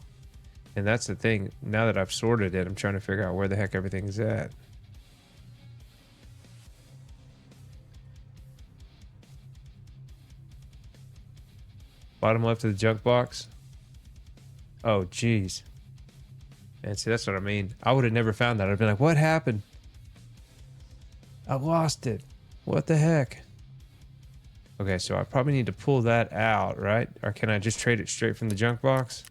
And that's the thing. Now that I've sorted it, I'm trying to figure out where the heck everything's at. Bottom left of the junk box. Oh, geez. And see, that's what I mean. I would have never found that. I'd been like, what happened? I lost it. What the heck? Okay, so I probably need to pull that out, right? Or can I just trade it straight from the junk box?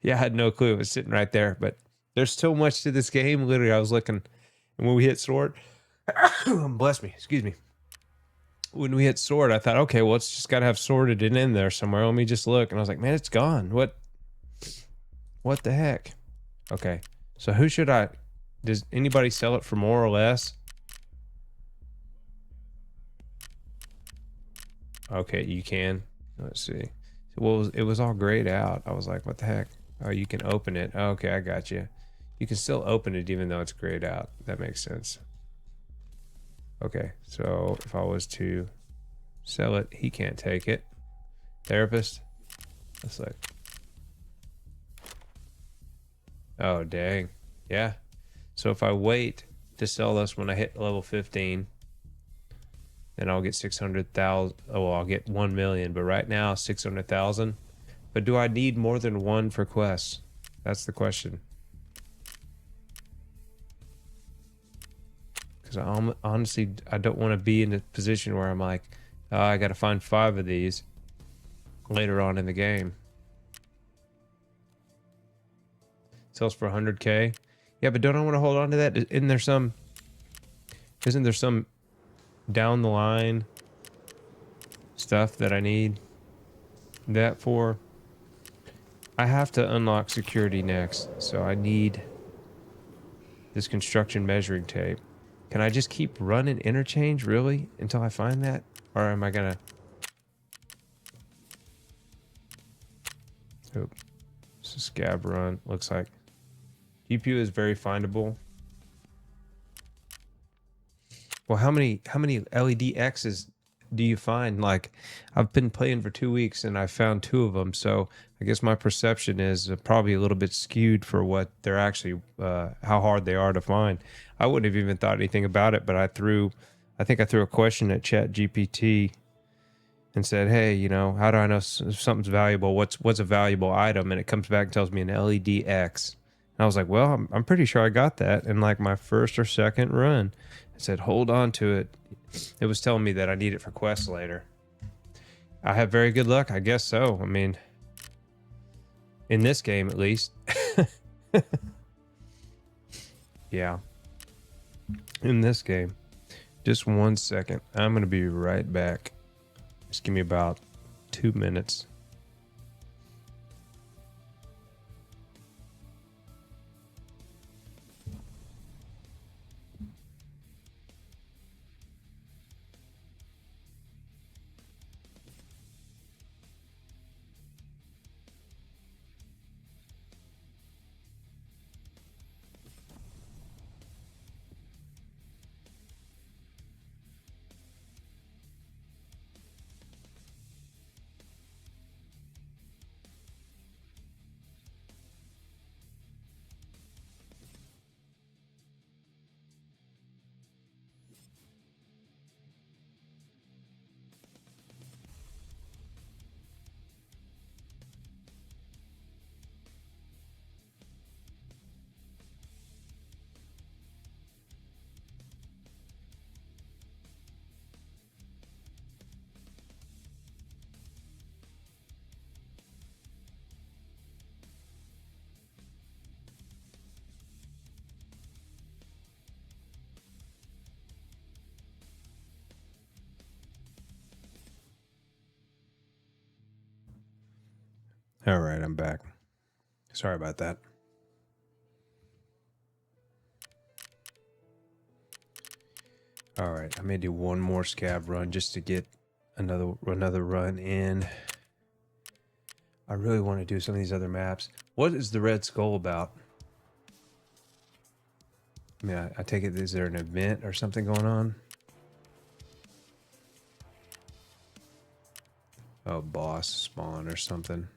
Yeah, I had no clue. It was sitting right there. But there's so much to this game. Literally, I was looking. And when we hit sword... Bless me. Excuse me. When we hit sword, I thought, okay, well, it's just got to have sorted it in there somewhere. Let me just look. And I was like, man, it's gone. What? What the heck? Okay. So who should I... Does anybody sell it for more or less? Okay, you can. Let's see. Well, it was all grayed out. I was like, what the heck? Oh, you can open it. Okay, I got you. You can still open it even though it's grayed out. That makes sense. Okay, so if I was to sell it, he can't take it. Therapist? Let's look. Oh, dang. Yeah. So if I wait to sell this when I hit level 15, then I'll get 600,000. Oh, well, I'll get 1 million, but right now 600,000. But do I need more than one for quests? That's the question. Because honestly, I don't want to be in a position where I'm like, oh, I got to find 5 of these later on in the game. Sells for 100K. Yeah, but don't I want to hold on to that? Isn't there some down the line stuff that I need that for? I have to unlock security next, so I need this construction measuring tape. Can I just keep running interchange, really, until I find that? Or am I gonna... Oh, it's a scab run, looks like. GPU is very findable. Well, how many LED X's do you find? Like, I've been playing for 2 weeks and I found 2 of them, so I guess my perception is probably a little bit skewed for what they're actually, how hard they are to find. I wouldn't have even thought anything about it, but I think I threw a question at Chat GPT and said, hey, you know, how do I know if something's valuable? What's a valuable item? And it comes back and tells me an LED X. And I was like, well, I'm pretty sure I got that in like my first or second run. I said, hold on to it. It was telling me that I need it for quests later. I have very good luck. I guess so. I mean, in this game, at least. Yeah. In this game. Just 1 second. I'm going to be right back. Just give me about 2 minutes. All right, I'm back. Sorry about that. All right, I may do one more scab run just to get another run in. I really want to do some of these other maps. What is the Red Skull about? I mean, I take it, is there an event or something going on? Oh, boss spawn or something.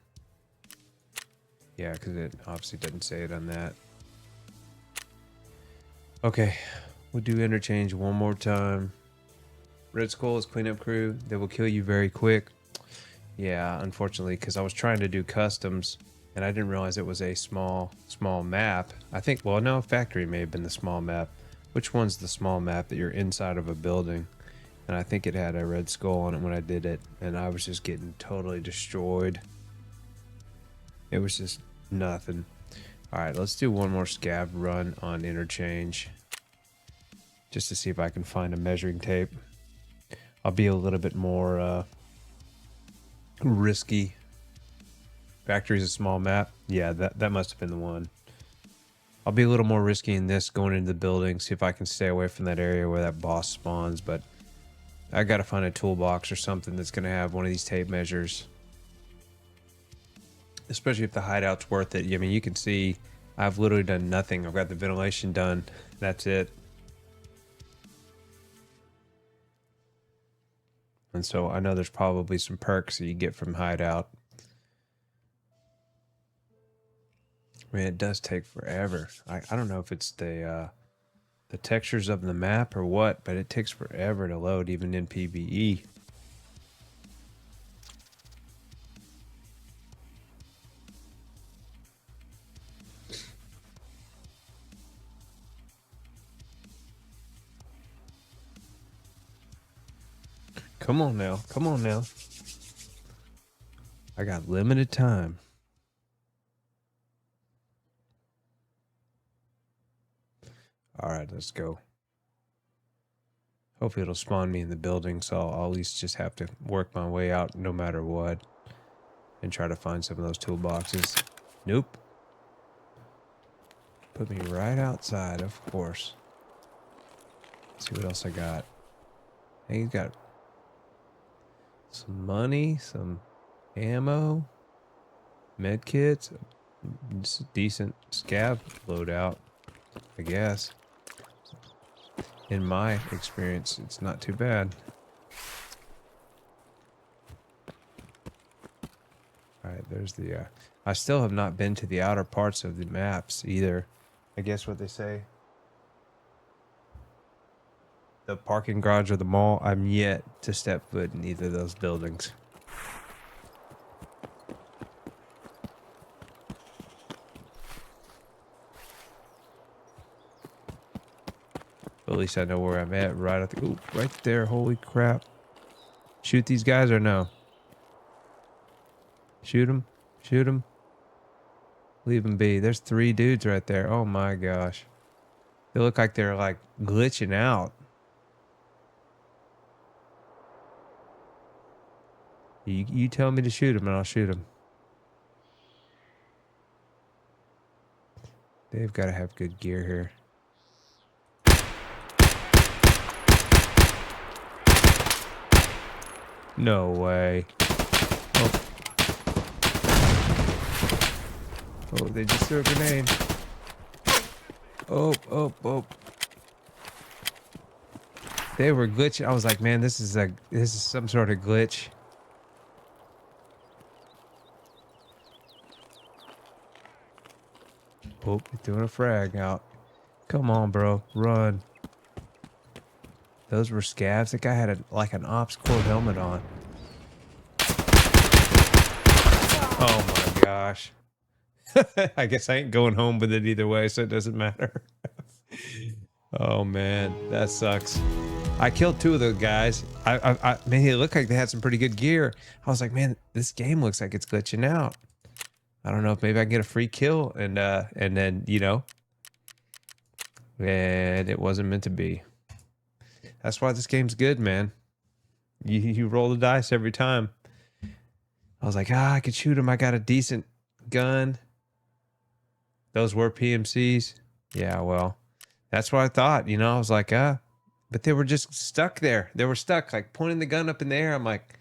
Yeah, because it obviously doesn't say it on that. Okay, we'll do interchange one more time. Red Skull is cleanup crew. They will kill you very quick. Yeah, unfortunately, because I was trying to do customs and I didn't realize it was a small map. I think, well, no, factory may have been the small map. Which one's the small map that you're inside of a building? And I think it had a Red Skull on it when I did it, and I was just getting totally destroyed. It was just nothing. All right, let's do one more scab run on interchange just to see if I can find a measuring tape. I'll be a little bit more risky Factory's a small map. Yeah, that must have been the one. I'll be a little more risky in this, going into the building, see if I can stay away from that area where that boss spawns, but I gotta find a toolbox or something that's gonna have one of these tape measures. Especially if the hideout's worth it. I mean, you can see I've literally done nothing. I've got the ventilation done. That's it. And so I know there's probably some perks that you get from hideout. I mean, it does take forever. I don't know if it's the textures of the map or what, but it takes forever to load even in PvE. Come on now. Come on now. I got limited time. All right, let's go. Hopefully it'll spawn me in the building, so I'll at least just have to work my way out no matter what. And try to find some of those toolboxes. Nope. Put me right outside, of course. Let's see what else I got. Hey, you got some money, some ammo, med kits, just a decent scav loadout, I guess. In my experience, it's not too bad. Alright, there's the, I still have not been to the outer parts of the maps either. I guess what they say. The parking garage or the mall, I'm yet to step foot in either of those buildings. But at least I know where I'm at right at the, ooh, right there, holy crap. Shoot these guys or no? Shoot them. Shoot them. Leave them be. There's 3 dudes right there. Oh my gosh. They look like they're like glitching out. You tell me to shoot them and I'll shoot them. They've got to have good gear here. No way. Oh. Oh, they just threw a grenade. Oh, oh, oh. They were glitching. I was like, man, this is some sort of glitch. Oh, he's doing a frag out. Come on, bro. Run. Those were scavs. That guy had like an ops core helmet on. Oh my gosh. I guess I ain't going home with it either way, so it doesn't matter. Oh man, that sucks. I killed 2 of those guys. Man, it looked like they had some pretty good gear. I was like, man, this game looks like it's glitching out. I don't know if maybe I can get a free kill and then, you know, and it wasn't meant to be. That's why this game's good, man. You roll the dice every time. I was like, I could shoot him. I got a decent gun. Those were PMCs. Yeah, well, that's what I thought. You know, I was like, but they were just stuck there. They were stuck, like pointing the gun up in the air. I'm like,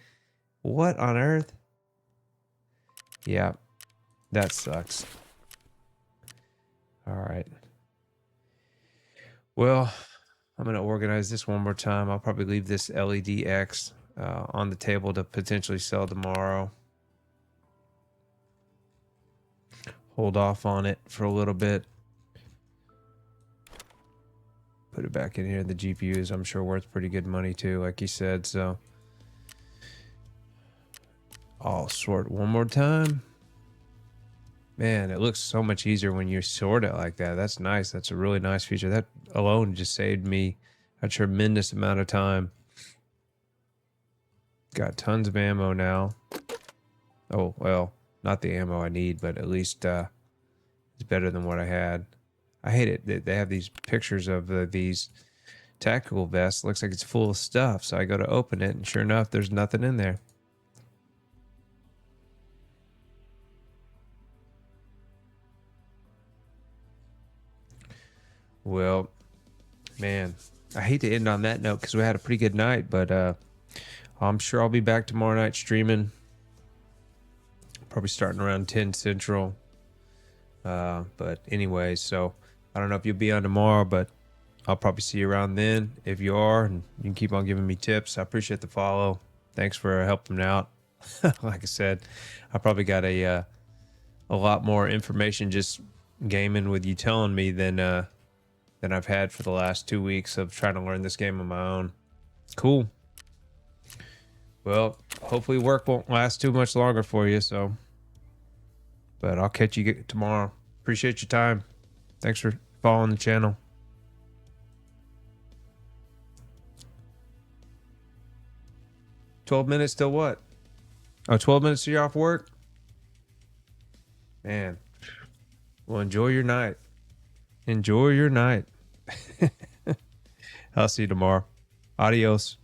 what on earth? Yeah, that sucks. All right. Well, I'm going to organize this one more time. I'll probably leave this LED X on the table to potentially sell tomorrow. Hold off on it for a little bit. Put it back in here. The GPU is, I'm sure, worth pretty good money too, like you said. So I'll sort one more time. Man, it looks so much easier when you sort it like that. That's nice. That's a really nice feature. That alone just saved me a tremendous amount of time. Got tons of ammo now. Oh, well, not the ammo I need, but at least it's better than what I had. I hate it. They have these pictures of these tactical vests. Looks like it's full of stuff. So I go to open it, and sure enough, there's nothing in there. Well, man, I hate to end on that note because we had a pretty good night, but I'm sure I'll be back tomorrow night streaming. Probably starting around 10 Central. But anyway, so I don't know if you'll be on tomorrow, but I'll probably see you around then. If you are, and you can keep on giving me tips. I appreciate the follow. Thanks for helping out. Like I said, I probably got a lot more information just gaming with you telling me than I've had for the last 2 weeks of trying to learn this game on my own. Cool. Well, hopefully work won't last too much longer for you. But I'll catch you tomorrow. Appreciate your time. Thanks for following the channel. $12 minutes till what? Oh, 12 minutes till you're off work? Man. Well, enjoy your night. Enjoy your night. I'll see you tomorrow. Adios.